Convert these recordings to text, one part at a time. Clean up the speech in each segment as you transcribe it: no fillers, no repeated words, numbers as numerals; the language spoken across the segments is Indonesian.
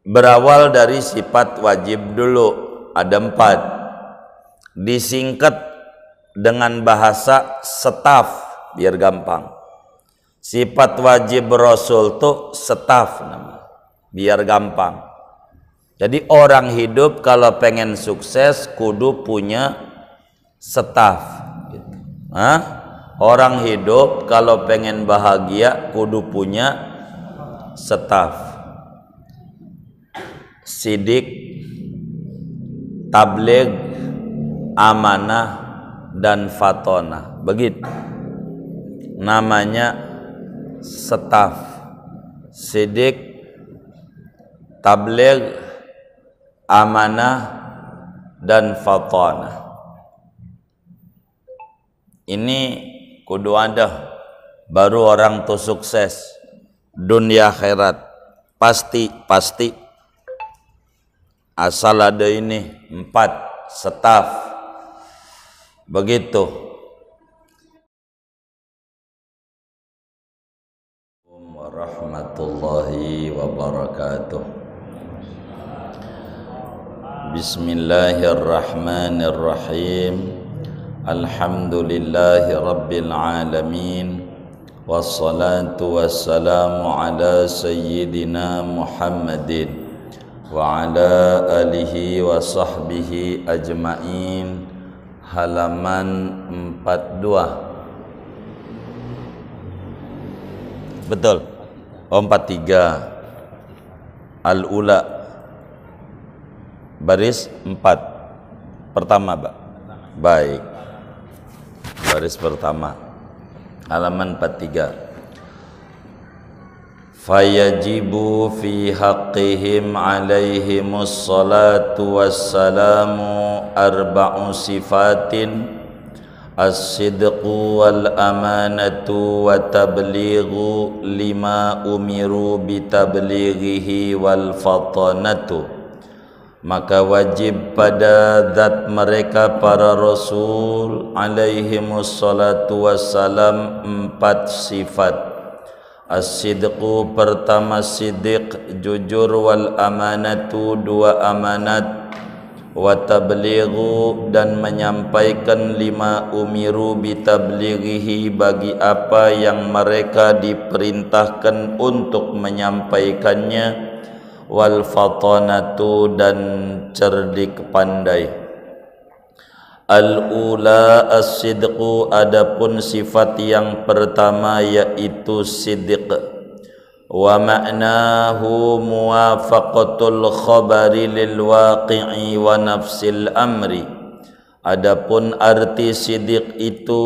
berawal dari sifat wajib dulu, ada 4. Disingkat dengan bahasa staf biar gampang. Sifat wajib Rasul tuh staf namanya, biar gampang. Jadi orang hidup kalau pengen sukses kudu punya staf gitu. Orang hidup kalau pengen bahagia kudu punya staf. Sidik, tabligh, amanah, dan fatonah. Begitu namanya staf. Sidik, tabligh, amanah, dan fatonah. Ini kudu ada, baru orang tuh sukses dunia akhirat. Pasti asal ada ini 4 staf. Begitu. Warahmatullahi wabarakatuh. Bismillahirrahmanirrahim. Alhamdulillahi rabbil alamin. Wassalatu wassalamu ala sayyidina Muhammadin wa ala alihi wa sahbihi ajma'in. Halaman 42. Betul. 43. Al-ula. Baris 4. Pertama, Pak. Baik. Baris pertama. Halaman 43. Fayajibu fi haqqihim alaihimus salatu wassalamu arba'u sifatin as-sidqu wal amanatu wa tablighu lima umiru bitablighihi wal fatanatu. Maka wajib pada zat mereka para rasul alaihimus salatu wassalam 4 sifat. As-sidqu, pertama siddiq, jujur, wal amanatu, 2 amanat, wa tablighu, dan menyampaikan, lima umiru bitablighihi, bagi apa yang mereka diperintahkan untuk menyampaikannya, wal fatanatu, dan cerdik pandai. Al-ula as-sidqu, adapun sifat yang pertama yaitu siddiq. Wa ma'nahu muwafaqatul khabari lil waqi'i wa nafsil amri. Adapun arti siddiq itu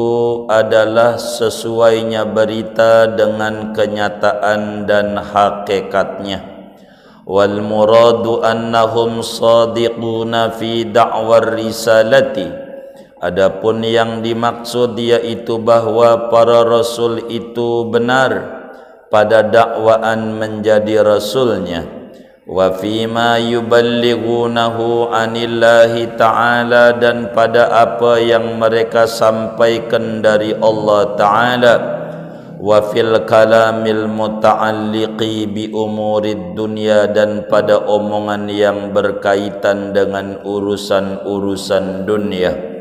adalah sesuainya berita dengan kenyataan dan hakikatnya. Wal muradu annahum sadiquna fi da'war risalati. Adapun yang dimaksud yaitu bahwa para rasul itu benar pada dakwaan menjadi rasulnya. Wa fima yuballighunahu anillahi ta'ala, dan pada apa yang mereka sampaikan dari Allah Ta'ala. Wa fil kalamil muta'alliqi bi umurid dunya, dan pada omongan yang berkaitan dengan urusan-urusan dunia.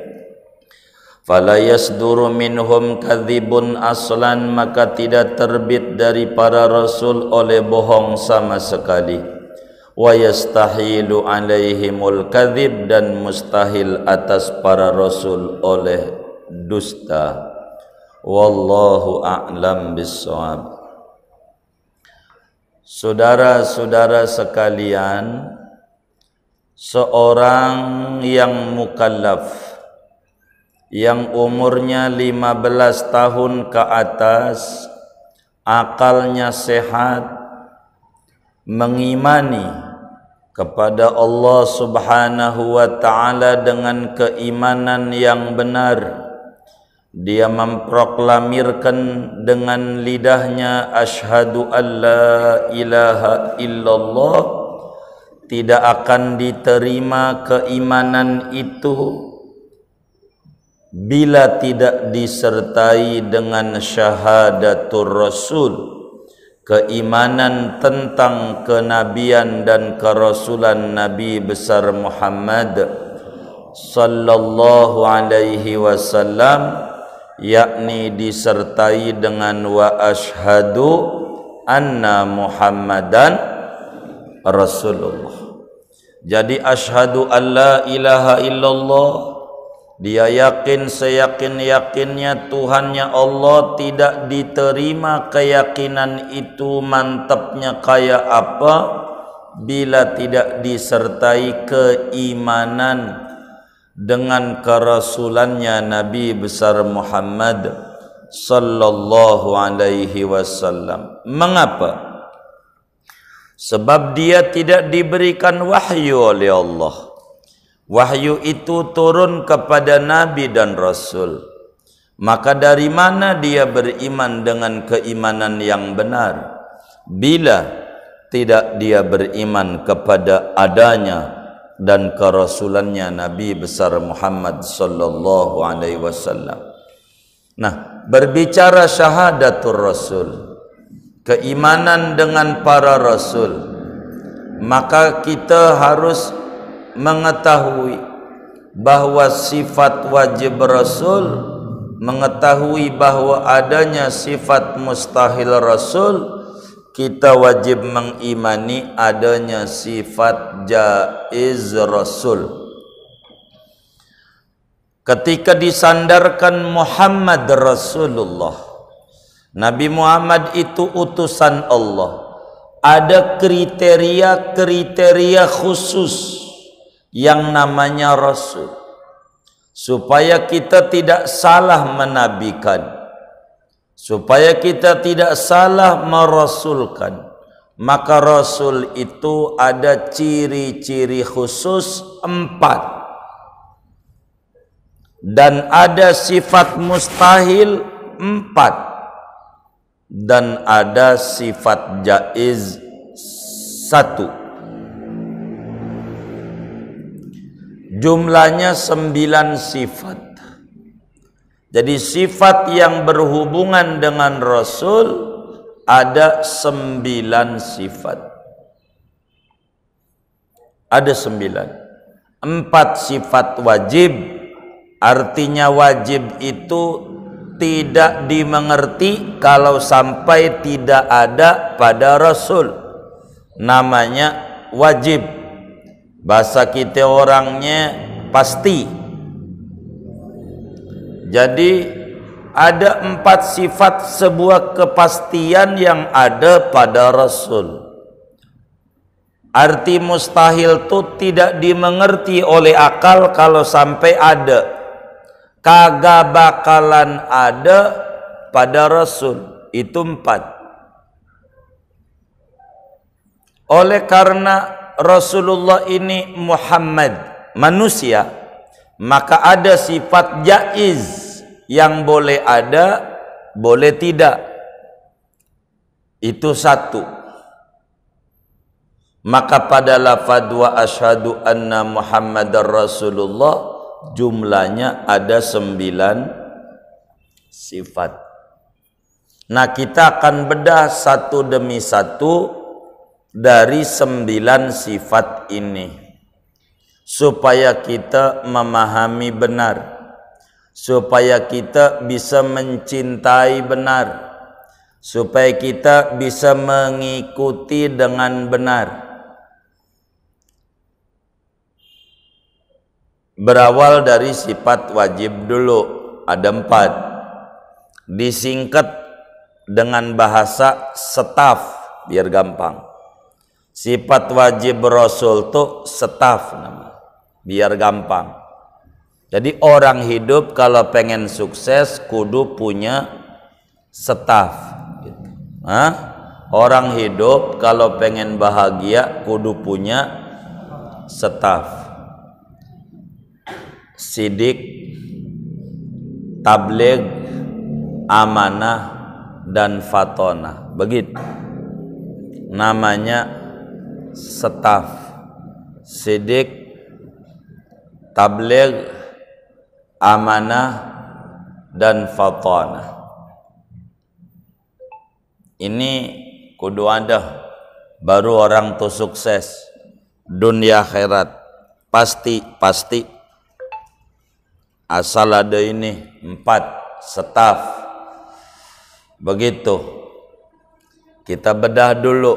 Fala yasduru minhum kadhibun aslan, maka tidak terbit dari para rasul oleh bohong sama sekali. Wa yastahilu alaihimul kadhib, dan mustahil atas para rasul oleh dusta. Wallahu a'lam bissawab. Saudara-saudara sekalian, seorang yang mukallaf, yang umurnya 15 tahun ke atas, akalnya sehat, mengimani kepada Allah Subhanahu wa ta'ala dengan keimanan yang benar. Dia memproklamirkan dengan lidahnya asyhadu alla ilaha illallah, tidak akan diterima keimanan itu bila tidak disertai dengan syahadatur rasul, keimanan tentang kenabian dan kerasulan Nabi besar Muhammad sallallahu alaihi wasallam, yakni disertai dengan wa asyhadu anna Muhammadan Rasulullah. Jadi asyhadu alla ilaha illallah, dia yakin seyakin-yakinnya Tuhannya Allah, tidak diterima keyakinan itu mantapnya kayak apa bila tidak disertai keimanan dengan kerasulannya Nabi besar Muhammad sallallahu alaihi wasallam. Mengapa? Sebab dia tidak diberikan wahyu oleh Allah. Wahyu itu turun kepada Nabi dan Rasul. Maka dari mana dia beriman dengan keimanan yang benar bila tidak dia beriman kepada adanya dan kerasulannya Nabi besar Muhammad sallallahu alaihi wasallam. Nah, berbicara syahadatul Rasul, keimanan dengan para rasul, maka kita harus mengetahui bahwa sifat wajib rasul, mengetahui bahwa adanya sifat mustahil rasul, kita wajib mengimani adanya sifat jaiz rasul. Ketika disandarkan Muhammad Rasulullah, Nabi Muhammad itu utusan Allah, ada kriteria-kriteria khusus yang namanya Rasul, supaya kita tidak salah menabikan, supaya kita tidak salah merasulkan. Maka Rasul itu ada ciri-ciri khusus 4, dan ada sifat mustahil 4, dan ada sifat jaiz 1. Jumlahnya 9 sifat. Jadi sifat yang berhubungan dengan Rasul ada 9 sifat. Ada 9. 4 sifat wajib, artinya wajib itu tidak dimengerti kalau sampai tidak ada pada Rasul. Namanya wajib. Bahasa kita orangnya pasti. Jadi ada 4 sifat sebuah kepastian yang ada pada Rasul. Arti mustahil itu tidak dimengerti oleh akal kalau sampai ada. Kagak bakalan ada pada Rasul. Itu 4. Oleh karena Rasulullah ini Muhammad, manusia, maka ada sifat jaiz yang boleh ada, boleh tidak. Itu 1. Maka pada lafadz wa asyhadu anna Muhammadar Rasulullah jumlahnya ada 9 sifat. Nah, kita akan bedah satu demi satu dari 9 sifat ini, supaya kita memahami benar, supaya kita bisa mencintai benar, supaya kita bisa mengikuti dengan benar. Berawal dari sifat wajib dulu, ada 4. Disingkat dengan bahasa staf biar gampang. Sifat wajib Rasul itu staf nama, biar gampang. Jadi orang hidup kalau pengen sukses kudu punya staf gitu. Orang hidup kalau pengen bahagia kudu punya staf. Sidik, tabligh, amanah, dan fatonah. Begitu namanya staf. Sidik, tabligh, amanah, dan fatonah. Ini kudu ada, baru orang tuh sukses dunia akhirat. Pasti asal ada ini 4 staf. Begitu kita bedah dulu.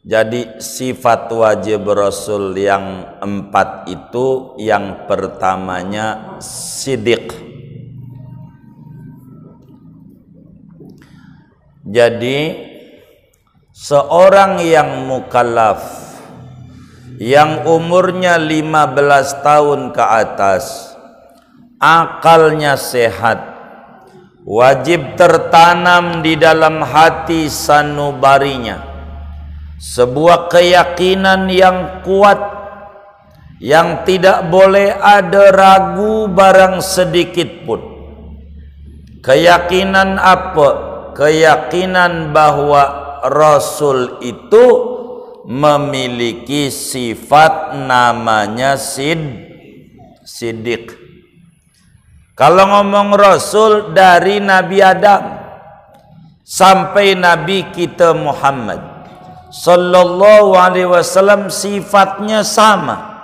Jadi sifat wajib Rasul yang 4 itu, yang pertamanya siddiq. Jadi seorang yang mukallaf, yang umurnya 15 tahun ke atas, akalnya sehat, wajib tertanam di dalam hati sanubarinya sebuah keyakinan yang kuat, yang tidak boleh ada ragu barang sedikit pun. Keyakinan apa? Keyakinan bahwa Rasul itu memiliki sifat namanya siddiq. Kalau ngomong Rasul, dari Nabi Adam sampai Nabi kita Muhammad Sallallahu Alaihi Wasallam, sifatnya sama,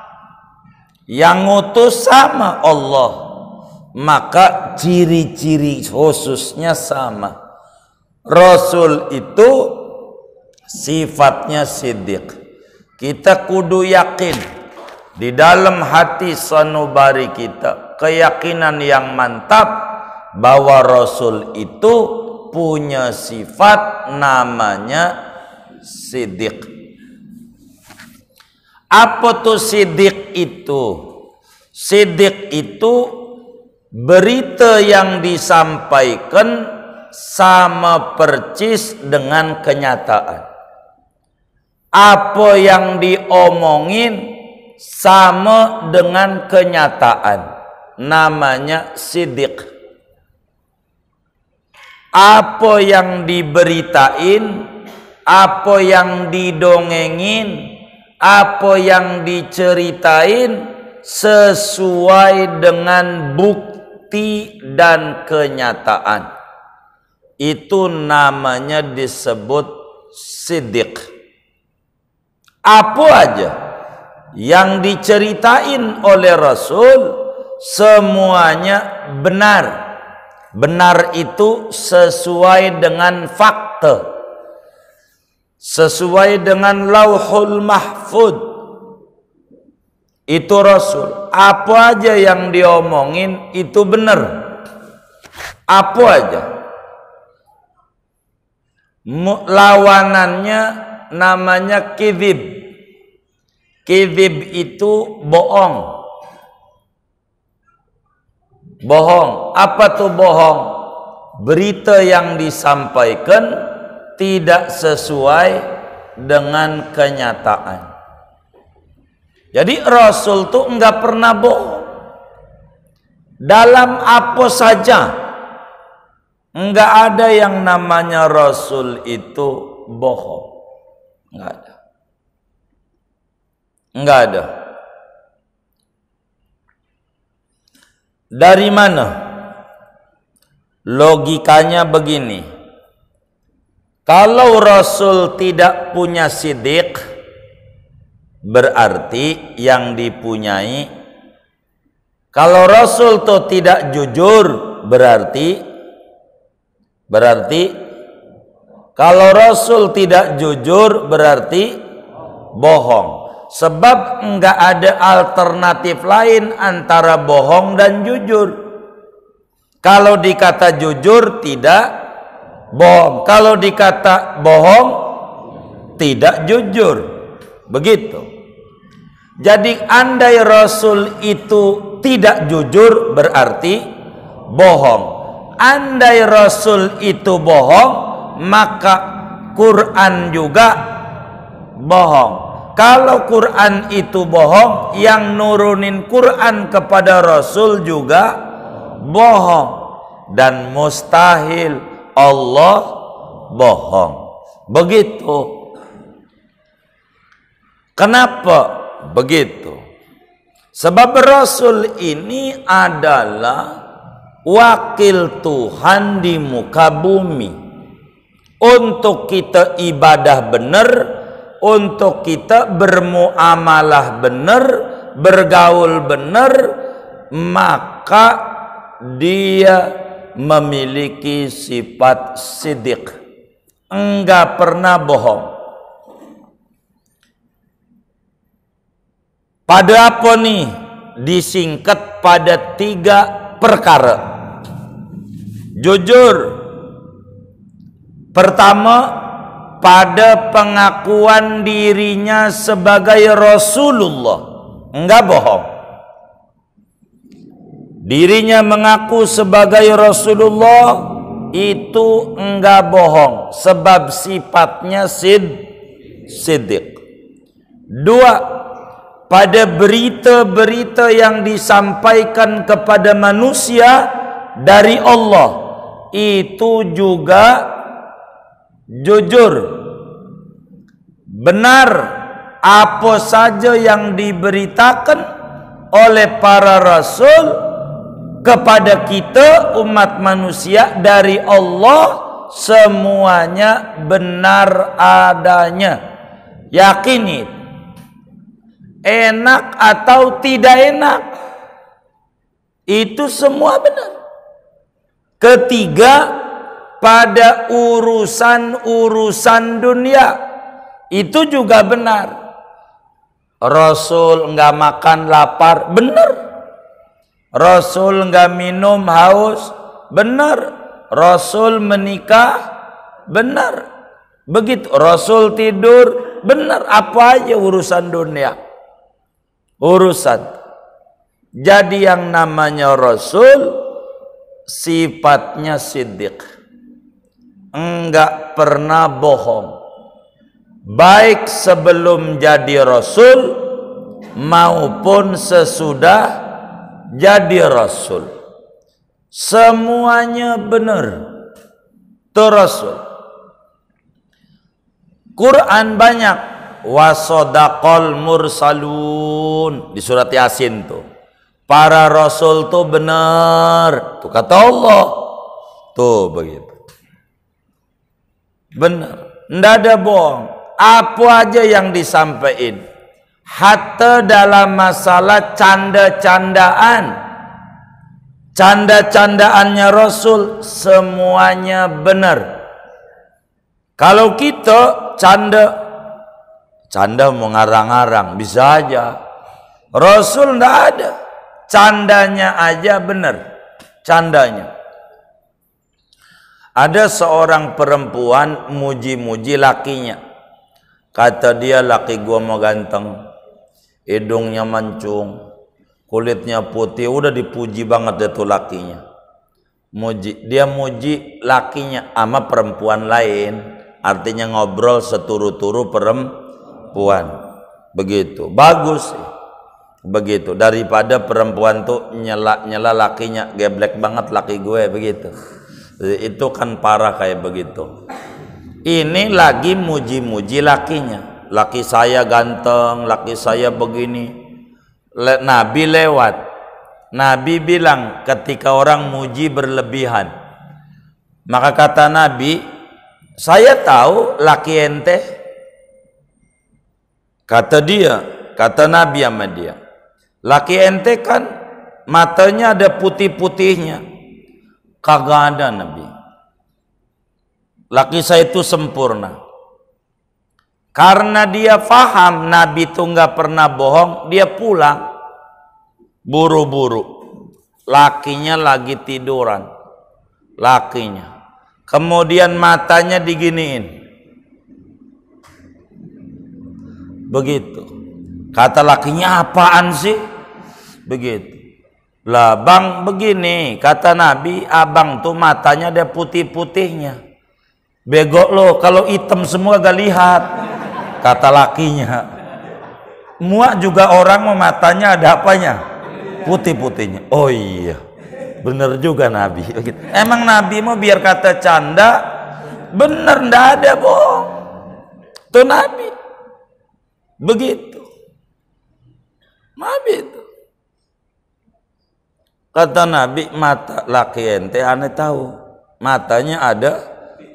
yang ngutus sama Allah, maka ciri-ciri khususnya sama. Rasul itu sifatnya siddiq. Kita kudu yakin di dalam hati sanubari kita, keyakinan yang mantap bahwa Rasul itu punya sifat namanya siddiq. Apa tuh siddiq itu? Siddiq itu berita yang disampaikan sama persis dengan kenyataan. Apa yang diomongin sama dengan kenyataan, namanya siddiq. Apa yang diberitain, apa yang didongengin, apa yang diceritain sesuai dengan bukti dan kenyataan, itu namanya disebut siddiq. Apa aja yang diceritain oleh Rasul semuanya benar. Benar itu sesuai dengan fakta, sesuai dengan Lauhul Mahfud. Itu Rasul. Apa aja yang diomongin itu benar. Apa aja. Lawanannya namanya kizib. Kizib itu bohong. Bohong. Apa tuh bohong? Berita yang disampaikan tidak sesuai dengan kenyataan. Jadi Rasul tuh enggak pernah bohong. Dalam apa saja. Enggak ada yang namanya Rasul itu bohong. Enggak ada. Enggak ada. Dari mana? Logikanya begini. Kalau Rasul tidak punya siddiq, berarti yang dipunyai, kalau Rasul itu tidak jujur, berarti kalau Rasul tidak jujur berarti bohong. Sebab enggak ada alternatif lain antara bohong dan jujur. Kalau dikata jujur tidak bohong, kalau dikata bohong tidak jujur. Begitu. Jadi andai Rasul itu tidak jujur berarti bohong. Andai Rasul itu bohong, maka Quran juga bohong. Kalau Quran itu bohong, yang nurunin Quran kepada Rasul juga bohong. Dan mustahil Allah bohong. Begitu. Kenapa begitu? Sebab Rasul ini adalah wakil Tuhan di muka bumi. untuk kita ibadah benar, untuk kita bermuamalah benar, bergaul benar, maka dia memiliki sifat siddiq, enggak pernah bohong. Pada apa nih? Disingkat pada 3 perkara. Jujur. Pertama, pada pengakuan dirinya sebagai Rasulullah, enggak bohong. Dirinya mengaku sebagai Rasulullah itu enggak bohong, sebab sifatnya siddiq. 2, pada berita-berita yang disampaikan kepada manusia dari Allah itu juga jujur, benar. Apa saja yang diberitakan oleh para rasul kepada kita umat manusia dari Allah, semuanya benar adanya. Yakini, enak atau tidak enak, itu semua benar. Ketiga, pada urusan-urusan dunia itu juga benar. Rasul enggak makan lapar, benar. Rasul enggak minum haus, benar. Rasul menikah, benar. Begitu. Rasul tidur, benar. Apa aja urusan dunia, urusan. Jadi yang namanya Rasul sifatnya siddiq, enggak pernah bohong, baik sebelum jadi Rasul maupun sesudah jadi Rasul, semuanya benar. Itu Rasul. Quran banyak, wasodaqal mursalun, di surat Yasin tuh, para rasul tuh benar, tuh kata Allah tuh begitu, benar, ndak ada bohong. Apa aja yang disampaikan, hatta dalam masalah canda-candaannya Rasul semuanya benar. Kalau kita canda mau ngarang-ngarang bisa aja, Rasul ndak ada, candanya aja benar, candanya. Ada seorang perempuan muji-muji lakinya, kata dia, laki gua mau ganteng, hidungnya mancung, kulitnya putih, udah dipuji banget itu lakinya. Dia muji lakinya sama perempuan lain, artinya ngobrol seturu-turu perempuan, begitu bagus begitu, daripada perempuan tuh nyela lakinya, geblek banget laki gue, begitu. Itu kan parah kayak begitu. Ini lagi muji-muji lakinya, laki saya ganteng, laki saya begini. Nabi lewat, Nabi bilang ketika orang muji berlebihan, maka kata Nabi, saya tahu laki ente. Kata Nabi sama dia, laki ente kan matanya ada putih-putihnya. Kagak ada Nabi. Laki saya itu sempurna. Karena dia faham Nabi itu nggak pernah bohong, dia pulang buru-buru. Lakinya lagi tiduran, lakinya. Kemudian matanya diginiin, begitu. Kata lakinya, apaan sih? Begitu. Lah bang begini, kata Nabi, abang tuh matanya ada putih-putihnya. Bego lo, kalau hitam semua gak lihat. Kata lakinya. Muak juga orang mau matanya ada apanya? Putih-putihnya. Oh iya, bener juga Nabi. Emang Nabi mau biar kata canda, bener, ndak ada bohong. Tuh Nabi begitu. Nabi itu kata Nabi, mata laki ente aneh tahu, matanya ada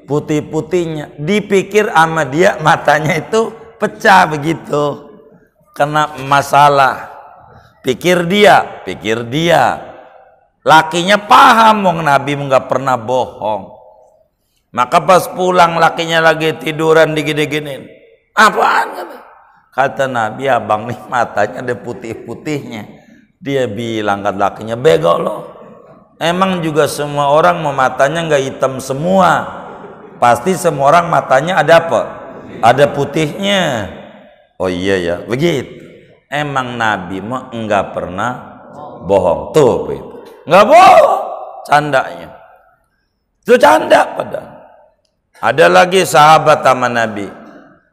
putih-putihnya. Dipikir sama dia matanya itu pecah begitu, kena masalah. Pikir dia. Lakinya paham wong Nabi nggak pernah bohong. Maka pas pulang lakinya lagi tiduran digini-giniin. Apaan kata? Kata Nabi, abang nih matanya ada putih-putihnya. Dia bilang kata lakinya, bego lo. Emang juga semua orang mau matanya nggak hitam semua. Pasti semua orang matanya ada apa? Ada putihnya. Oh iya ya, begitu. Emang Nabi mah enggak pernah bohong. Tuh begitu. Enggak bohong, candanya. Itu canda padahal. Ada lagi sahabat sama Nabi.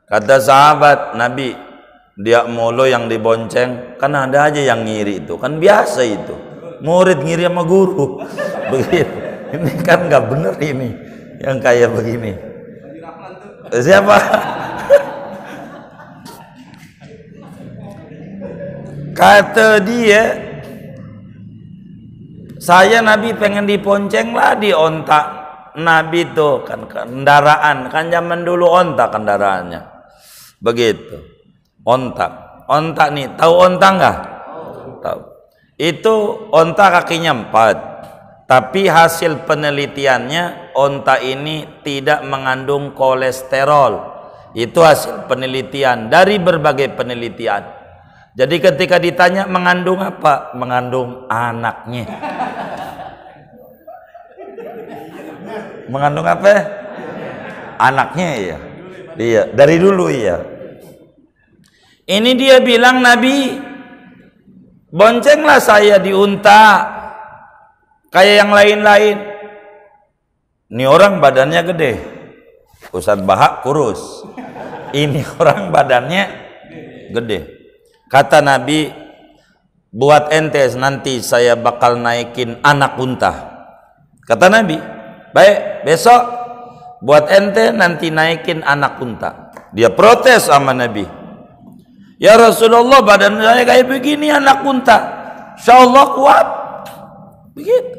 Kata sahabat Nabi, dia mulu yang dibonceng, kan ada aja yang ngiri itu. Kan biasa itu. Murid ngiri sama guru. Begitu. Ini kan enggak bener ini. Yang kayak begini. Siapa? Kata dia, saya Nabi pengen diponceng lah di onta. Nabi tuh kan kendaraan, kan zaman dulu onta kendaraannya. Begitu. Onta nih, tahu onta enggak? Tahu. Itu onta kakinya 4. Tapi hasil penelitiannya onta ini tidak mengandung kolesterol. Itu hasil penelitian dari berbagai penelitian. Jadi ketika ditanya mengandung apa? Mengandung anaknya. Mengandung apa? Anaknya ya. Iya, dari dulu ya. Ini dia bilang Nabi, boncenglah saya di unta kayak yang lain-lain. Ini orang badannya gede. Ustadz Bahak kurus. Ini orang badannya gede. Kata Nabi, buat ente nanti saya bakal naikin anak unta. Kata Nabi, baik, besok buat ente nanti naikin anak unta. Dia protes sama Nabi. Ya Rasulullah, badan saya kayak begini anak unta. Insyaallah kuat. Begitu.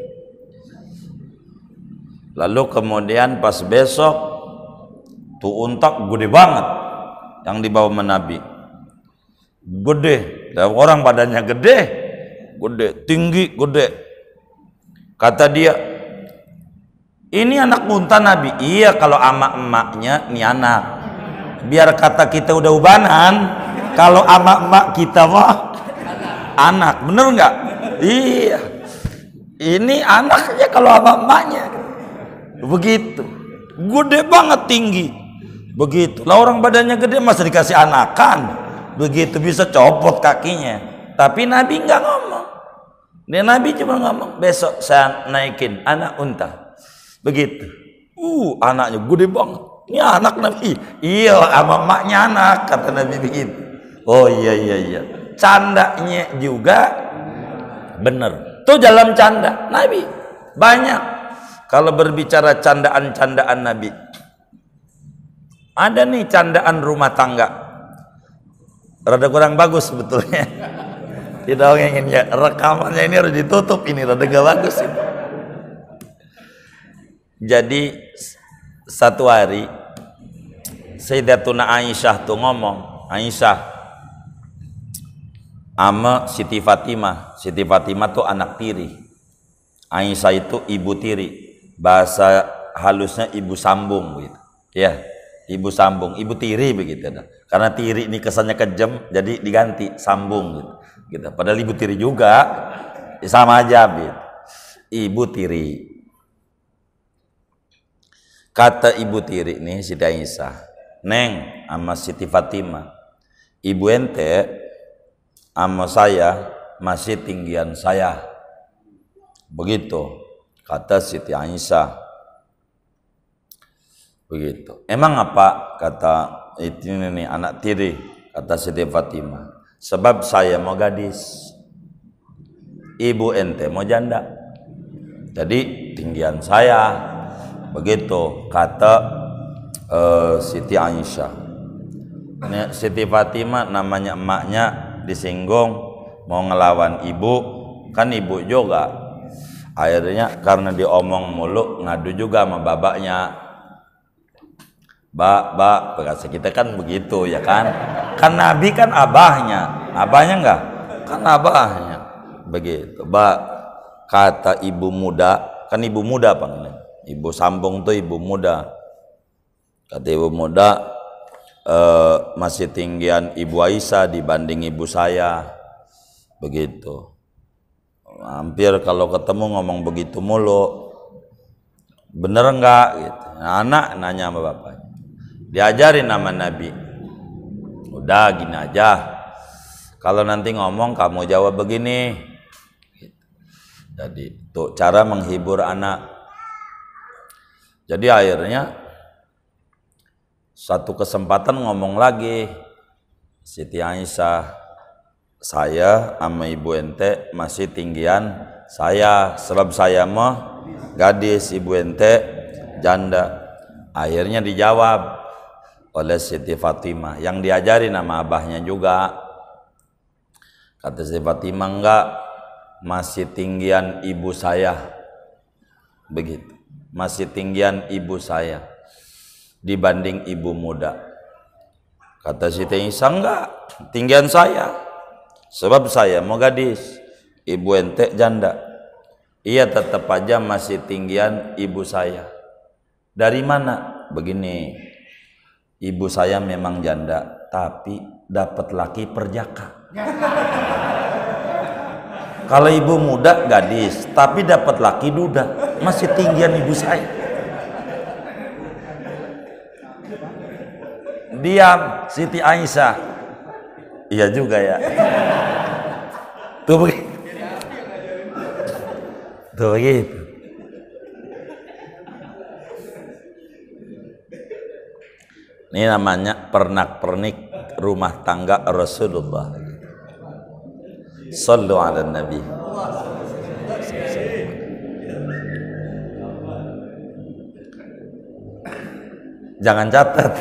Lalu kemudian pas besok tuh unta gede banget yang dibawa sama Nabi. Gede, orang badannya gede, tinggi, gede. Kata dia, ini anak unta Nabi. Iya, kalau ama emaknya ini anak. Biar kata kita udah ubanan, kalau ama emak kita mah anak, bener nggak? Iya, ini anaknya kalau ama emaknya. Begitu, gede banget tinggi. Begitu, lah orang badannya gede masa dikasih anakan? Begitu bisa copot kakinya. Tapi Nabi nggak ngomong. Dia Nabi cuma ngomong, besok saya naikin anak unta. Begitu. Anaknya gede banget. Ini anak Nabi. Iya, sama emaknya anak, kata Nabi begitu. Oh iya. Candanya juga bener. Tuh dalam canda Nabi banyak. Kalau berbicara candaan-candaan Nabi, ada nih candaan rumah tangga. Rada kurang bagus sebetulnya. Didongengin ya, rekamannya ini harus ditutup, ini rada gak bagus ini. Jadi satu hari Sayyidatuna Aisyah tuh ngomong, Aisyah ama Siti Fatimah. Siti Fatimah tuh anak tiri. Aisyah itu ibu tiri. Bahasa halusnya ibu sambung gitu. Ya, ibu sambung, ibu tiri begitu dah. Karena tiri ini kesannya kejam, jadi diganti sambung gitu. Padahal ibu tiri juga sama aja gitu. Ibu tiri. Kata ibu tiri nih Siti Aisyah, Neng sama Siti Fatimah, ibu ente sama saya masih tinggian saya. Begitu kata Siti Aisyah. Begitu. Emang apa? Kata itu nih anak tiri, kata Siti Fatimah. Sebab saya mau gadis, ibu ente mau janda. Jadi tinggian saya. Begitu kata Siti Aisyah. Ini Siti Fatimah namanya emaknya disinggung, mau ngelawan ibu, kan ibu juga. Akhirnya karena diomong mulu, ngadu juga sama babaknya. bahasa kita kan begitu ya kan. Kan Nabi kan abahnya enggak? Kan abahnya. Begitu. Kata ibu muda, kan ibu muda panggilan. Ibu sambung tuh ibu muda. Kata ibu muda, masih tinggian ibu Aisyah dibanding ibu saya. Begitu. Hampir kalau ketemu ngomong begitu mulu. Bener enggak gitu. Nah, anak nanya sama bapaknya. Diajarin nama Nabi. Udah gini aja. Kalau nanti ngomong kamu jawab begini. Gitu. Jadi tuh cara menghibur anak. Jadi akhirnya satu kesempatan ngomong lagi, Siti Aisyah, saya sama ibu ente masih tinggian saya, sebab saya mah gadis, ibu ente janda. Akhirnya dijawab oleh Siti Fatimah yang diajari nama abahnya juga. Kata Siti Fatimah, enggak, masih tinggian ibu saya. Begitu, masih tinggian ibu saya dibanding ibu muda. Kata Siti Aisyah, enggak, tinggian saya, sebab saya mau gadis, ibu ente janda. Iya, tetap aja masih tinggian ibu saya. Dari mana? Begini, ibu saya memang janda, tapi dapat laki perjaka. Kalau ibu muda gadis, tapi dapat laki duda, masih tinggian ibu saya. Diam Siti Aisyah. Iya juga ya. Tuh begitu. Tuh begitu. Ini namanya pernak-pernik rumah tangga Rasulullah. Sallu ala Nabi. Jangan catat.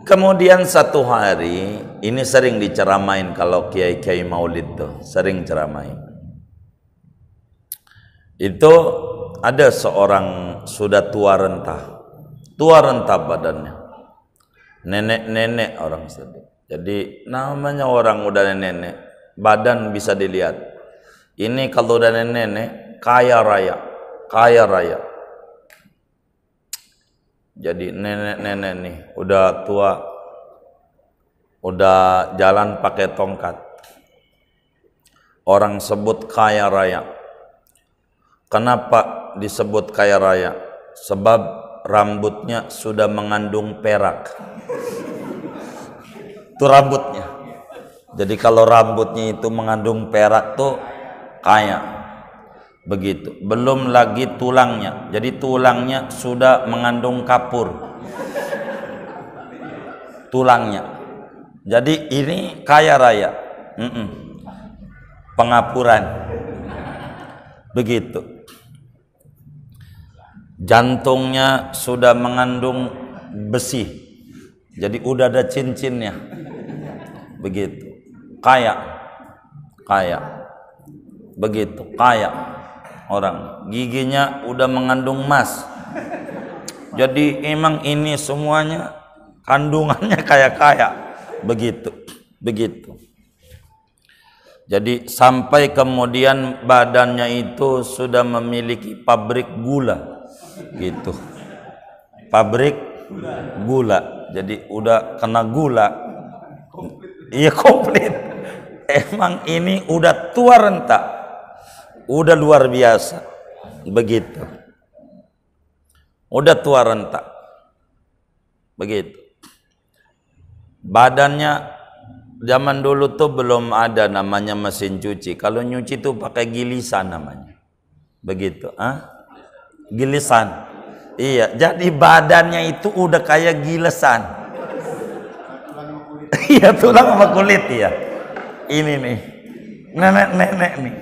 Kemudian satu hari, ini sering diceramain kalau kiai-kiai maulid tuh, sering ceramain. Itu ada seorang sudah tua renta badannya, nenek-nenek orang sedih. Jadi namanya orang udah nenek, badan bisa dilihat. Ini kalau udah nenek, kaya raya. Jadi nenek-nenek nih udah tua, udah jalan pakai tongkat. Orang sebut kaya raya. Kenapa disebut kaya raya? Sebab rambutnya sudah mengandung perak. Itu rambutnya. Jadi kalau rambutnya itu mengandung perak tuh kaya. Begitu. Belum lagi tulangnya. Jadi tulangnya sudah mengandung kapur. Tulangnya. Jadi ini kaya raya. Pengapuran. Begitu. Jantungnya sudah mengandung besi. Jadi udah ada cincinnya. Begitu. Kaya. Begitu. Kaya. Orang giginya udah mengandung emas. Jadi emang ini semuanya kandungannya kaya. Begitu. Jadi sampai kemudian badannya itu sudah memiliki pabrik gula. Gitu. Pabrik gula. Jadi udah kena gula. Iya, komplit. Emang ini udah tua renta. Udah luar biasa. Begitu. Udah tua renta. Begitu. Badannya zaman dulu tuh belum ada namanya mesin cuci. Kalau nyuci tuh pakai gilisan namanya. Begitu, Gilisan. Iya, jadi badannya itu udah kayak gilesan. Iya, tulang sama kulit ya. Ini nih. Nenek-nenek nih.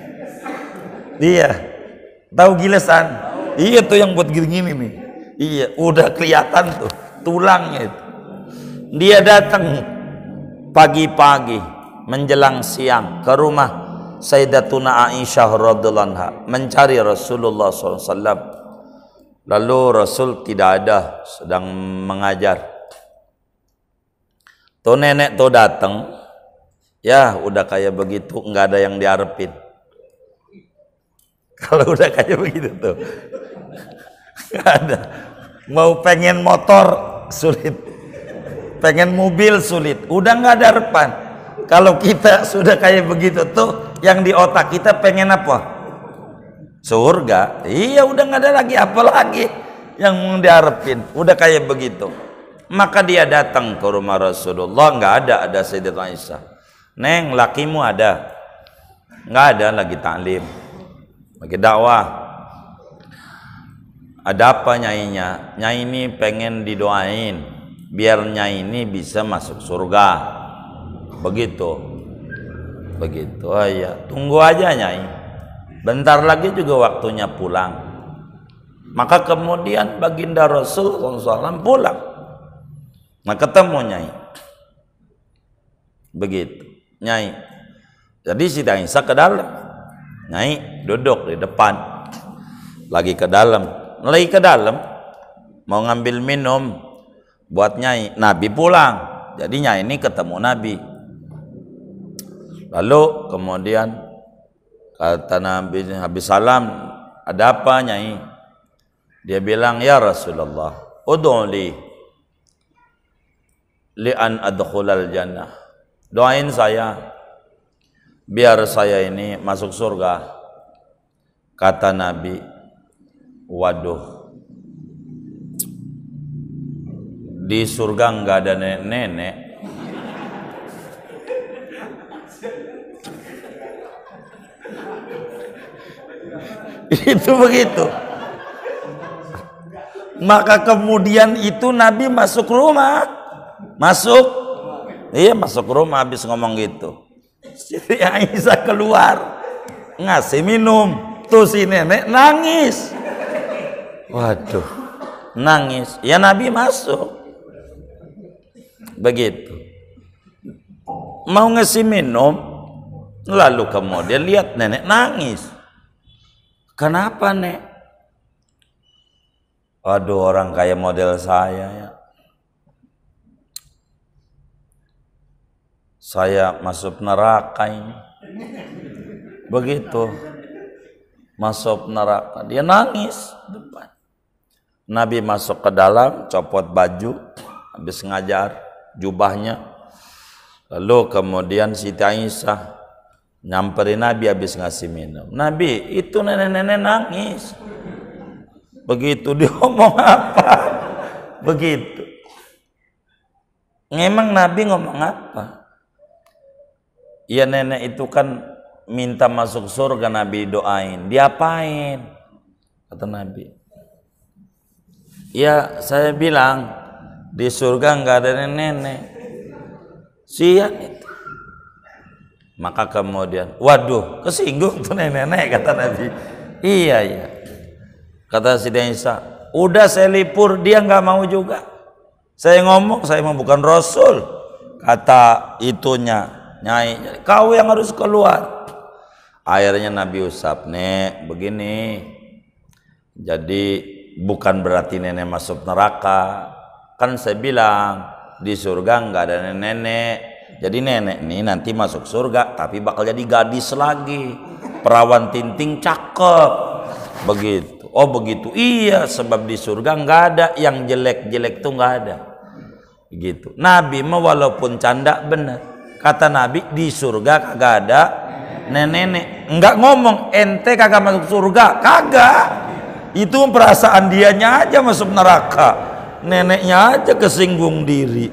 Iya. Tahu gilesan? Iya tuh yang buat gini-gini nih. Iya, udah kelihatan tuh tulangnya itu. Dia datang pagi-pagi menjelang siang ke rumah Sayyidatuna Aisyah radhiyallahu anha mencari Rasulullah SAW. Lalu Rasul tidak ada, sedang mengajar. Tuh nenek tuh datang, ya udah kayak begitu, nggak ada yang diharapin. Kalau udah kayak begitu tuh, nggak ada. Mau pengen motor sulit, pengen mobil sulit, udah nggak ada harapan. Kalau kita sudah kayak begitu tuh, yang di otak kita pengen apa? Surga. Iya, udah nggak ada lagi apa lagi yang mau diharapin. Udah kayak begitu. Maka dia datang ke rumah Rasulullah, nggak ada Sayyidatuna Aisyah. Neng, lakimu ada? Nggak ada, lagi taklim, lagi dakwah. Ada apa nyainya? Nyai ini pengen didoain biar nyai ini bisa masuk surga. Begitu. Oh iya, tunggu aja nyai. Bentar lagi juga waktunya pulang. Maka kemudian baginda Rasul SAW pulang. Nah, ketemu nyai. Begitu, nyai. Jadi si Aisyah ke dalam. Nyai duduk di depan. Lagi ke dalam. Mau ngambil minum buat nyai. Nabi pulang, jadi nyai ini ketemu Nabi. Lalu kemudian kata Nabi habis salam, ada apa nyai? Dia bilang, ya Rasulullah, ud'uli li an adkhulal jannah. Doain saya biar saya ini masuk surga. Kata Nabi, waduh, di surga nggak ada nenek-nenek. Itu begitu. Maka kemudian itu Nabi masuk rumah, masuk rumah habis ngomong gitu. Siti Aisyah keluar ngasih minum, tuh si nenek nangis. Waduh, nangis. Ya Nabi masuk. Begitu. Mau ngasih minum, lalu kemudian lihat nenek nangis. Kenapa, Nek? Aduh, orang kayak model saya ya. Saya masuk neraka ini. Begitu. Masuk neraka. Dia nangis depan. Nabi masuk ke dalam, copot baju, habis ngajar jubahnya. Lalu kemudian Siti Aisyah nyamperin Nabi habis ngasih minum. Nabi, itu nenek-nenek nangis. Begitu, dia ngomong apa? Begitu. Memang Nabi ngomong apa? Ya nenek itu kan minta masuk surga, Nabi doain. Diapain? Kata Nabi. Ya saya bilang di surga nggak ada nenek-nenek. Siap itu. Maka kemudian, waduh, kesinggung tuh nenek-nenek, kata Nabi. Iya. Kata Siti Aisyah, udah saya lipur, dia nggak mau juga. Saya ngomong, saya mau bukan Rasul. Kata itunya, nyai, kau yang harus keluar. Akhirnya Nabi usap, Nek, begini. Jadi bukan berarti nenek masuk neraka. Kan saya bilang di surga nggak ada nenek-nenek. Jadi nenek ini nanti masuk surga, tapi bakal jadi gadis lagi. Perawan tinting cakep. Begitu. Oh begitu. Iya, sebab di surga nggak ada yang jelek-jelek tuh nggak ada. Begitu. Nabi mah walaupun canda bener. Kata Nabi di surga kagak ada nenek-nenek. Enggak ngomong ente kagak masuk surga, kagak. Itu perasaan dianya aja masuk neraka. Neneknya aja kesinggung diri.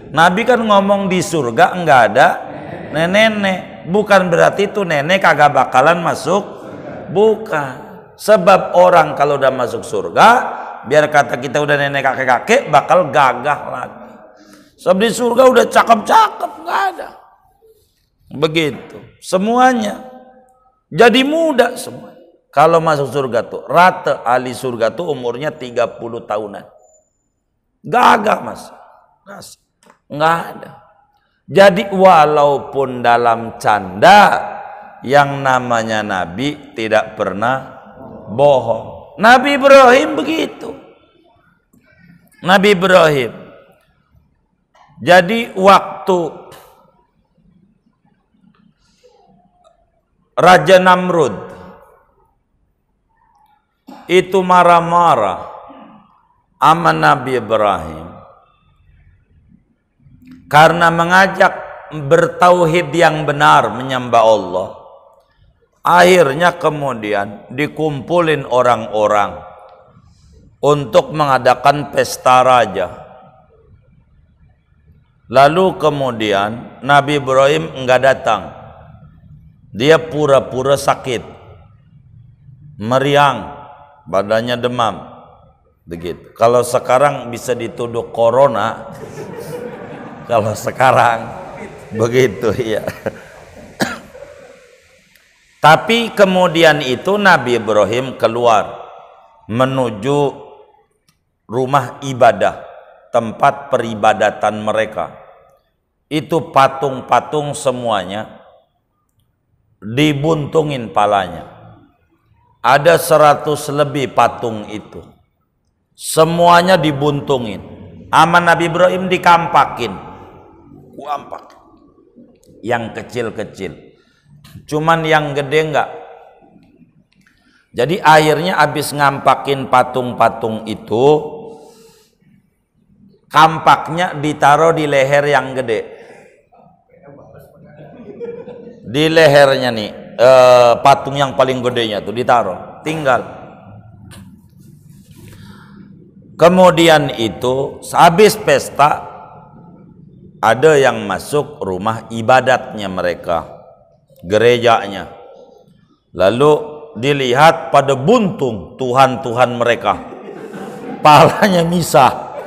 Nabi kan ngomong di surga enggak ada nenek-nenek. Bukan berarti itu nenek kagak bakalan masuk. Bukan. Sebab orang kalau udah masuk surga, biar kata kita udah nenek kakek-kakek, bakal gagah lagi. Sebab di surga udah cakep-cakep, enggak ada. Begitu. Semuanya jadi muda semua. Kalau masuk surga tuh, rata ahli surga tuh umurnya 30 tahunan. Gagah mas. Nggak ada. Jadi walaupun dalam canda, yang namanya Nabi tidak pernah bohong. Nabi Ibrahim begitu. Nabi Ibrahim. Jadi waktu Raja Namrud itu marah-marah sama Nabi Ibrahim karena mengajak bertauhid yang benar, menyembah Allah. Akhirnya kemudian dikumpulin orang-orang untuk mengadakan pesta raja. Lalu kemudian Nabi Ibrahim enggak datang. Dia pura-pura sakit, meriang, badannya demam, begitu. Kalau sekarang bisa dituduh corona, kalau sekarang begitu ya. Tapi kemudian itu Nabi Ibrahim keluar menuju rumah ibadah, tempat peribadatan mereka. Itu patung-patung semuanya dibuntungin palanya. Ada 100 lebih patung itu, semuanya dibuntungin. Ama Nabi Ibrahim dikampakin, kuampak. Yang kecil-kecil, cuman yang gede enggak. Jadi akhirnya habis ngampakin patung-patung itu, kampaknya ditaruh di leher yang gede. Di lehernya nih, patung yang paling gedenya tuh ditaruh, tinggal. Kemudian itu habis pesta, ada yang masuk rumah ibadatnya mereka, gerejanya. Lalu dilihat pada buntung Tuhan-Tuhan mereka, palanya misah.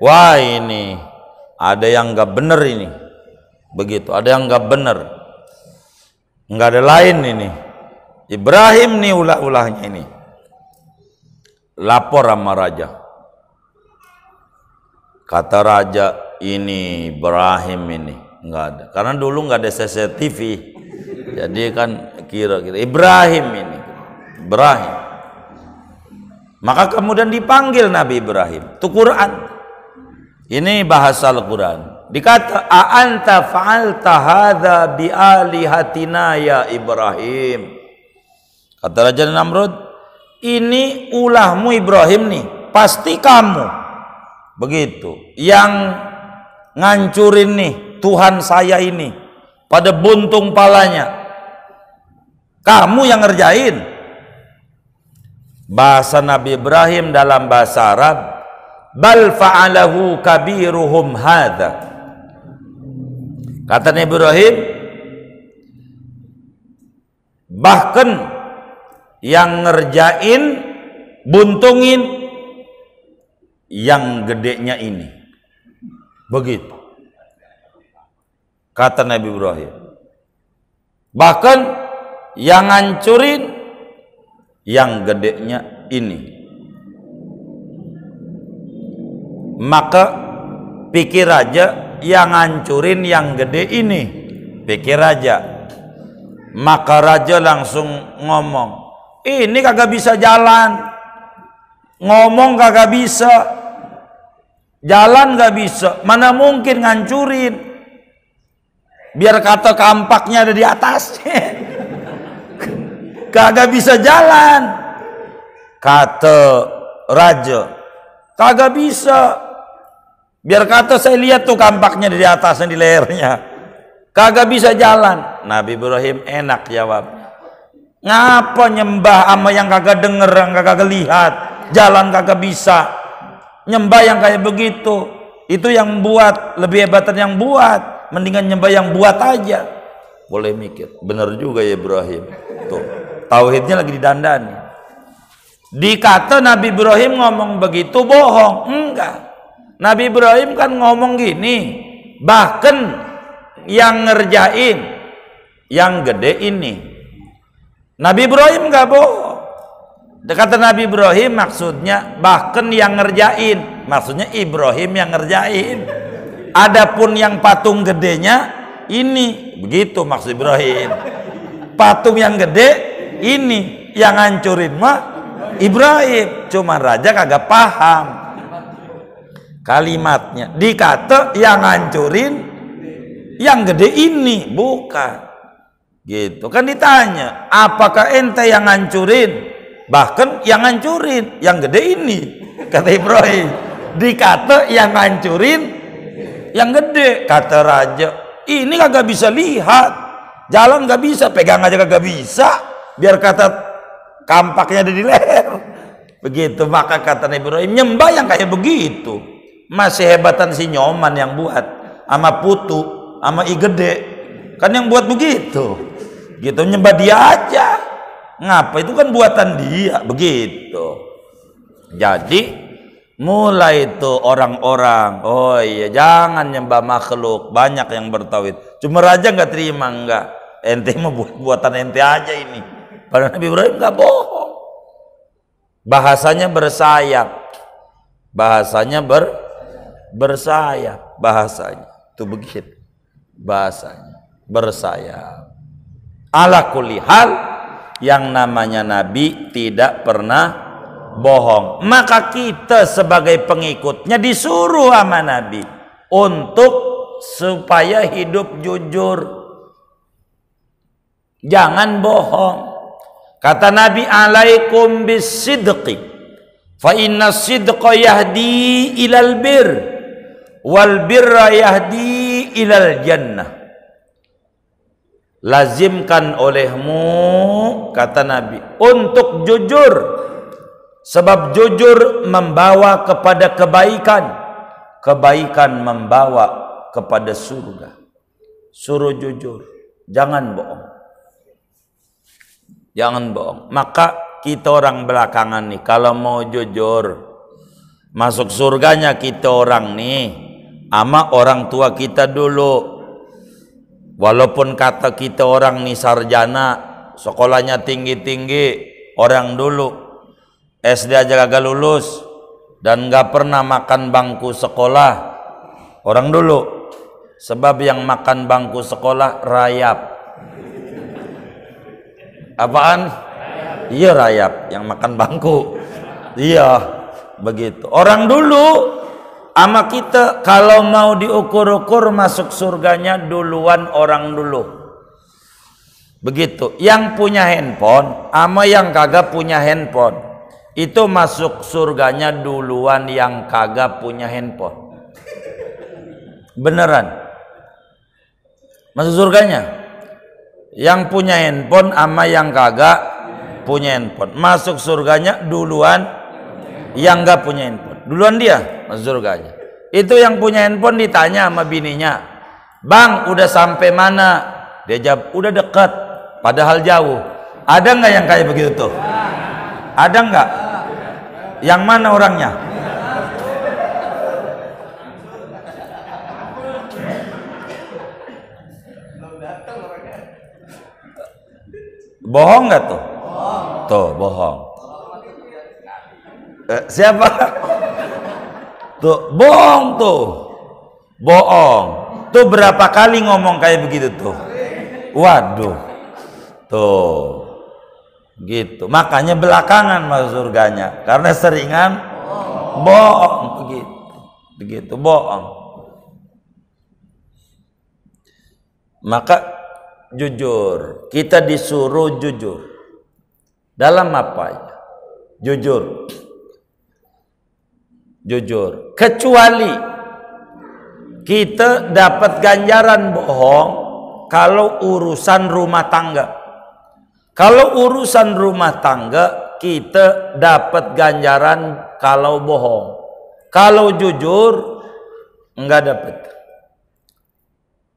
Wah, ini ada yang nggak bener ini, begitu. Ada yang nggak bener, nggak ada lain ini. Ibrahim nih ulah-ulahnya ini. Lapor sama raja. Kata raja, ini Ibrahim ini nggak ada, karena dulu nggak ada CCTV, jadi kan kira-kira Ibrahim ini, Ibrahim. Maka kemudian dipanggil Nabi Ibrahim. Itu Quran. Ini bahasa Al-Quran. Dikata, a'anta fa'alta hadza bi alihatina ya Ibrahim. Kata Raja Namrud, ini ulahmu Ibrahim nih, pasti kamu. Begitu, yang ngancurin nih Tuhan saya ini pada buntung palanya, kamu yang ngerjain. Bahasa Nabi Ibrahim dalam bahasa Arab, bal fa'alahu kabiruhum hadza. Kata Nabi Ibrahim, bahkan yang ngerjain, buntungin yang gedenya ini. Begitu kata Nabi Ibrahim. Bahkan yang ngancurin yang gedenya ini. Maka pikir aja, yang ngancurin yang gede ini, pikir aja. Maka raja langsung ngomong, ini kagak bisa jalan, ngomong kagak bisa, jalan gak bisa, mana mungkin ngancurin. Biar kata kampaknya ada di atas, kagak bisa jalan. Kata raja, kagak bisa. Biar kata saya lihat tuh kampaknya di atasnya, di lehernya, kagak bisa jalan. Nabi Ibrahim enak jawab, ngapa nyembah sama yang kagak denger, yang kagak lihat, jalan kagak bisa. Nyembah yang kayak begitu, itu yang buat lebih hebatan yang buat, mendingan nyembah yang buat aja. Boleh mikir, bener juga ya Ibrahim. Tuh, tauhidnya lagi didandani. Dikata Nabi Ibrahim ngomong begitu bohong, enggak. Nabi Ibrahim kan ngomong gini, bahkan yang ngerjain yang gede ini. Nabi Ibrahim enggak bohong. Kata Nabi Ibrahim maksudnya bahkan yang ngerjain, maksudnya Ibrahim yang ngerjain. Adapun yang patung gedenya ini, begitu maksud Ibrahim. patung yang gede ini, yang ngancurin mah Ibrahim. Cuma raja kagak paham kalimatnya. Dikata yang ngancurin yang gede ini, bukan gitu kan. Ditanya, apakah ente yang ngancurin? Bahkan yang ngancurin yang gede ini, kata Ibrahim. Dikata yang ngancurin yang gede, kata raja, ini kagak bisa lihat, jalan gak bisa, pegang aja kagak bisa, biar kata kampaknya ada di leher. Begitu. Maka kata Ibrahim, nyembah yang kayak begitu masih hebatan si Nyoman yang buat, sama Putu sama I gede kan yang buat begitu gitu. Nyembah dia aja, ngapa, itu kan buatan dia begitu. Jadi mulai itu orang-orang, oh iya jangan nyembah makhluk, banyak yang bertauhid. Cuma raja nggak terima, enggak, ente mah buatan ente aja ini. Padahal Nabi Ibrahim nggak bohong, bahasanya bersayap, bahasanya bersayap, bahasanya itu begitu, bahasanya bersayap. Ala kulli hal, yang namanya Nabi tidak pernah bohong. Maka kita sebagai pengikutnya disuruh sama Nabi untuk supaya hidup jujur, jangan bohong. Kata Nabi, alaikum bisidqi fa inna sidqa yahdi ilal bir wal birra yahdi ilal jannah. Lazimkan olehmu, kata Nabi, untuk jujur, sebab jujur membawa kepada kebaikan, kebaikan membawa kepada surga. Suruh jujur, jangan bohong, jangan bohong. Maka kita orang belakangan nih, kalau mau jujur, masuk surganya kita orang nih ama orang tua kita dulu. Walaupun kata kita orang nih sarjana, sekolahnya tinggi-tinggi, orang dulu SD aja kagak lulus dan gak pernah makan bangku sekolah, orang dulu. Sebab yang makan bangku sekolah rayap. Apaan? Iya rayap, yang makan bangku. Iya, begitu. Orang dulu ama kita kalau mau diukur-ukur masuk surganya duluan orang dulu. Begitu. Yang punya handphone ama yang kagak punya handphone, itu masuk surganya duluan yang kagak punya handphone. Beneran. Masuk surganya yang punya handphone ama yang kagak punya handphone. Masuk surganya duluan yang gak punya handphone. Duluan dia masuk surganya. Itu yang punya handphone ditanya sama bininya, bang udah sampai mana? Dia jawab udah dekat, padahal jauh. Ada nggak yang kayak begitu tuh? Ada nggak? Yang mana orangnya? Bohong nggak tuh? Tuh bohong. Siapa? Tuh bohong tuh, bohong tuh. Berapa kali ngomong kayak begitu tuh? Waduh, tuh gitu. Makanya belakangan masuk surganya karena seringan bohong, begitu bohong. Maka jujur, kita disuruh jujur dalam apa ya? Jujur, jujur. Kecuali kita dapat ganjaran bohong kalau urusan rumah tangga. Kalau urusan rumah tangga kita dapat ganjaran kalau bohong. Kalau jujur enggak dapat.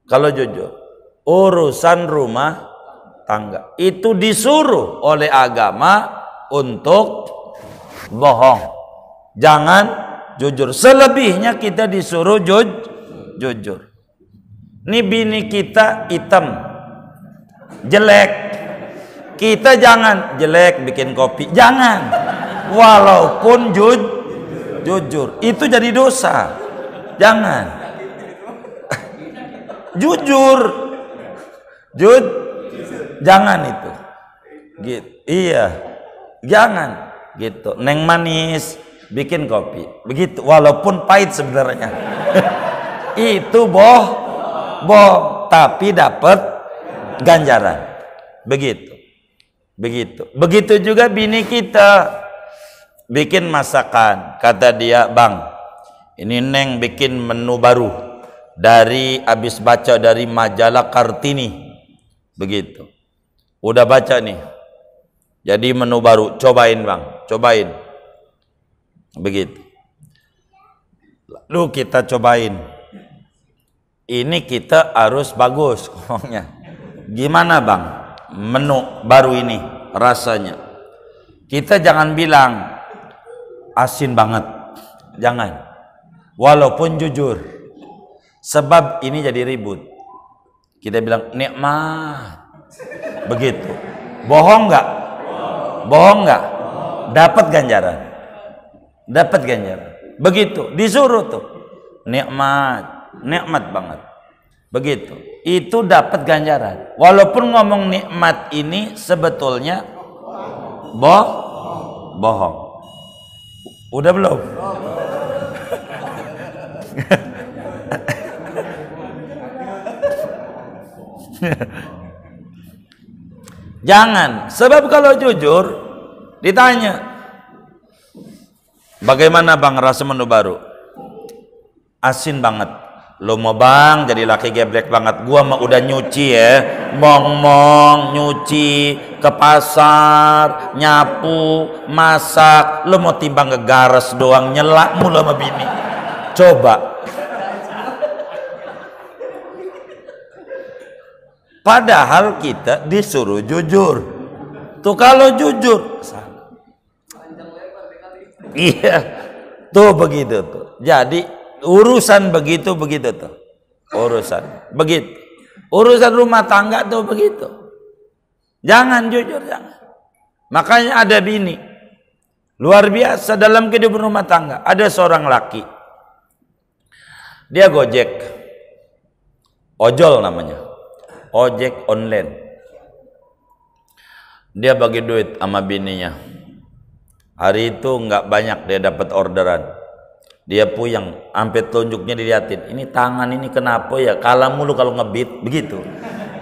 Kalau jujur urusan rumah tangga itu disuruh oleh agama untuk bohong. Jangan jujur. Selebihnya kita disuruh jujur. Ini bini kita hitam, jelek, kita jangan jelek bikin kopi, jangan. Walaupun jujur, itu jadi dosa. Jangan. Jangan itu. Gitu. Iya. Jangan gitu. Neng manis, bikin kopi. Begitu. Walaupun pahit sebenarnya. Itu bohong, tapi dapat ganjaran. Begitu. Begitu juga bini kita bikin masakan. Kata dia, "Bang, ini Neng bikin menu baru dari habis baca dari majalah Kartini." Begitu. Udah baca nih. Jadi menu baru, cobain Bang, cobain. Begitu. Lalu kita cobain. Ini kita harus bagus ngomongnya. Gimana Bang menu baru ini rasanya? Kita jangan bilang asin banget. Jangan. Walaupun jujur. Sebab ini jadi ribut. Kita bilang nikmat. Begitu. Bohong nggak? Bohong nggak? Dapat ganjaran. Dapat ganjaran. Begitu. Disuruh tuh. Nikmat banget. Begitu. Itu dapat ganjaran. Walaupun ngomong nikmat ini sebetulnya bohong. Udah belum? Jangan. Sebab kalau jujur ditanya, bagaimana Bang rasa menu baru? Asin banget. Lo mau Bang jadi laki geblek banget. Gua mah udah nyuci ya, mong nyuci, ke pasar, nyapu, masak. Lo mau timbang ngegares doang, nyelak mulu sama bini. Coba. Padahal kita disuruh jujur. Tuh kalau jujur, iya, tuh begitu tuh. Jadi urusan begitu tuh. Urusan begitu. Urusan rumah tangga tuh begitu. Jangan jujur, jangan. Makanya ada bini luar biasa dalam kehidupan rumah tangga. Ada seorang laki, dia Gojek, ojol namanya, ojek online. Dia bagi duit sama bininya. Hari itu nggak banyak dia dapat orderan. Dia puyeng, sampai tunjuknya diliatin. Ini tangan ini kenapa ya? Kalah mulu kalau ngebit, begitu.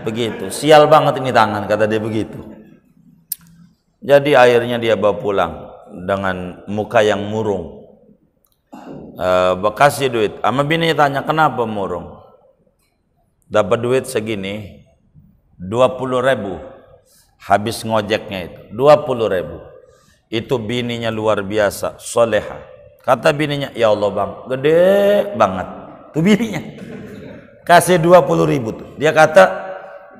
Begitu. Sial banget ini tangan, kata dia begitu. Jadi akhirnya dia bawa pulang dengan muka yang murung. Kasih duit. Sama bininya tanya, kenapa murung? Dapat duit segini, 20.000. Habis ngojeknya itu 20.000. Itu bininya luar biasa, soleha. Kata bininya, ya Allah Bang, gede banget. Tuh bininya kasih 20.000 tuh. Dia kata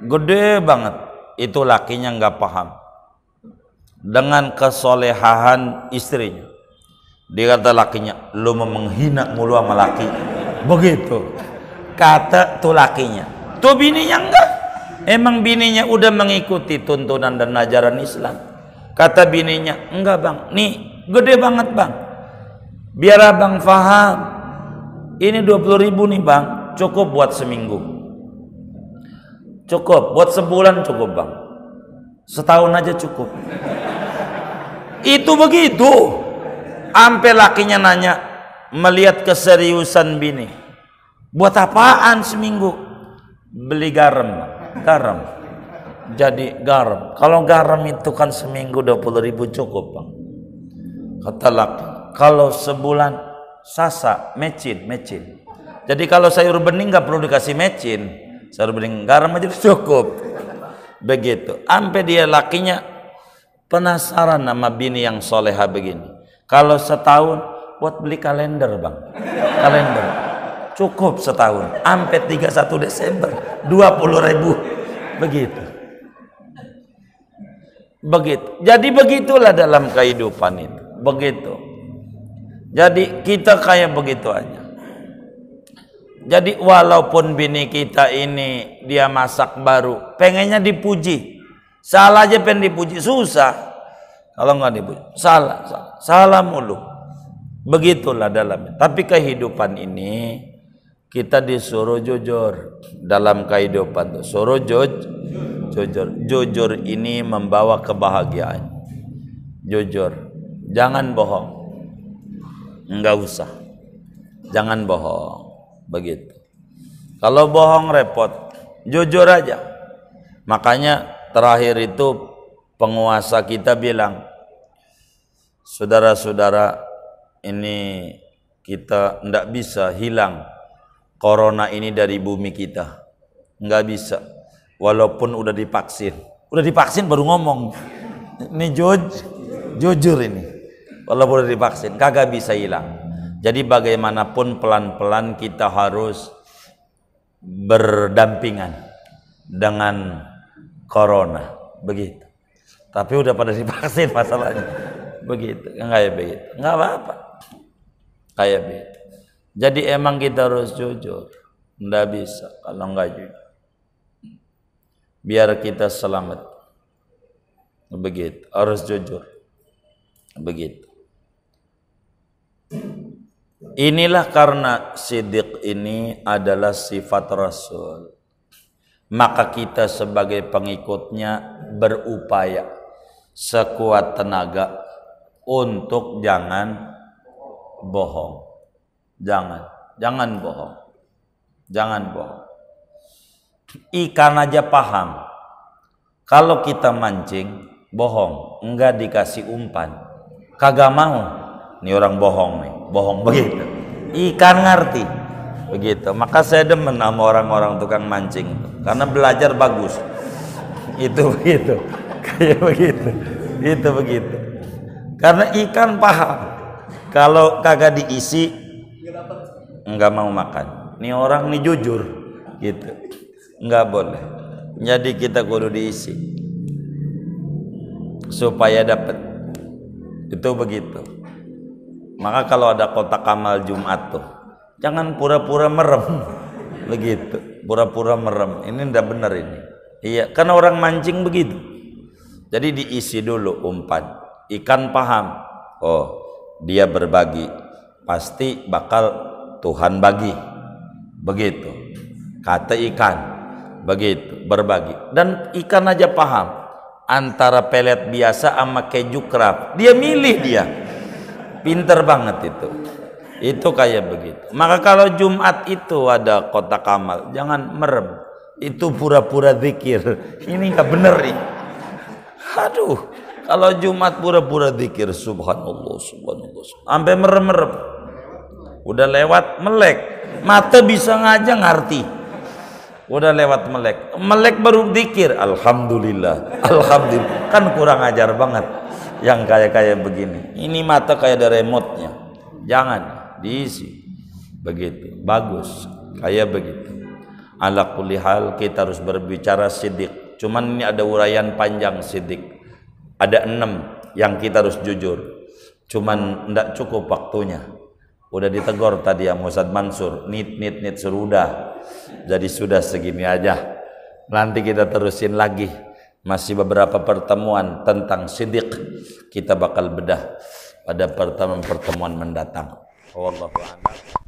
gede banget. Itu lakinya nggak paham dengan kesolehahan istrinya. Dia kata lakinya, lu mau menghina mulu sama laki. Begitu kata tuh lakinya. Tuh bininya enggak. Emang bininya udah mengikuti tuntunan dan ajaran Islam. Kata bininya, enggak Bang, nih gede banget Bang. Biar Abang paham, ini 20.000 nih Bang, cukup buat seminggu. Cukup, buat sebulan cukup Bang. Setahun aja cukup. Itu begitu. Ampe lakinya nanya, melihat keseriusan bini. Buat apaan seminggu? Beli garam Bang. Garam. Jadi garam. Kalau garam itu kan seminggu 20.000 cukup Bang. Kata laki, kalau sebulan sasa, mecin. Jadi kalau sayur bening nggak perlu dikasih mecin. Sayur bening garam aja cukup. Begitu. Sampai dia lakinya penasaran sama bini yang soleha begini. Kalau setahun buat beli kalender Bang. Kalender. Cukup setahun. Sampai 31 Desember 20.000. Begitu. Jadi begitulah dalam kehidupan itu. Begitu. Jadi kita kayak begitu aja. Jadi walaupun bini kita ini dia masak baru, pengennya dipuji. Salah aja pengen dipuji, susah. Kalau nggak dipuji, salah mulu. Begitulah dalamnya. Tapi kehidupan ini kita disuruh jujur dalam kehidupan. Suruh Jujur ini membawa kebahagiaan. Jujur, jangan bohong. Enggak usah. Jangan bohong. Begitu. Kalau bohong repot. Jujur aja. Makanya terakhir itu penguasa kita bilang, saudara-saudara, ini kita tidak bisa hilang corona ini dari bumi kita. Nggak bisa. Walaupun udah divaksin. Udah divaksin baru ngomong. Ini jujur ini. Walaupun udah divaksin, kagak bisa hilang. Jadi bagaimanapun pelan-pelan kita harus berdampingan dengan corona. Begitu. Tapi udah pada divaksin masalahnya. Begitu. Enggak begitu. Enggak apa-apa. Kayak begitu. Jadi emang kita harus jujur. Nggak bisa kalau nggak jujur. Biar kita selamat. Begitu. Harus jujur. Begitu. Inilah karena siddiq ini adalah sifat Rasul. Maka kita sebagai pengikutnya berupaya sekuat tenaga untuk jangan bohong. Jangan bohong. Jangan bohong. Ikan aja paham. Kalau kita mancing, bohong, enggak dikasih umpan, kagak mau. Ini orang bohong nih, bohong begitu. Ikan ngerti, begitu. Maka saya demen sama orang-orang tukang mancing, karena belajar bagus. Itu begitu, kayak begitu, itu begitu. Karena ikan paham. Kalau kagak diisi, enggak mau makan. Ini orang nih jujur, gitu. Enggak boleh. Jadi kita kudu diisi supaya dapat. Itu begitu. Maka kalau ada kotak amal Jumat tuh, jangan pura-pura merem. Begitu, pura-pura merem. Ini ndak benar ini. Iya, karena orang mancing begitu. Jadi diisi dulu umpan. Ikan paham. Oh, dia berbagi. Pasti bakal Tuhan bagi. Begitu. Kata ikan. Begitu, berbagi. Dan ikan aja paham antara pelet biasa sama keju kerap. Dia milih dia. Pinter banget itu. Itu kayak begitu. Maka kalau Jumat itu ada kotak amal, jangan merem. Itu pura-pura zikir. Ini nggak bener nih. Aduh, kalau Jumat pura-pura zikir, subhanallah, subhanallah. Sampai merem-merem. Udah lewat melek. Mata bisa ngaja ngerti. Udah lewat melek baru zikir, alhamdulillah, alhamdulillah. Kan kurang ajar banget yang kayak begini. Ini mata kayak ada remote-nya. Jangan diisi. Begitu, bagus kayak begitu. Ala kulli hal kita harus berbicara siddiq. Cuman ini ada uraian panjang siddiq. Ada 6 yang kita harus jujur. Cuman enggak cukup waktunya. Udah ditegur tadi ya Ustaz Mansur, nit sudah. Jadi sudah segini aja. Nanti kita terusin lagi. Masih beberapa pertemuan tentang siddiq. Kita bakal bedah pada pertemuan mendatang. Wallahu a'lam.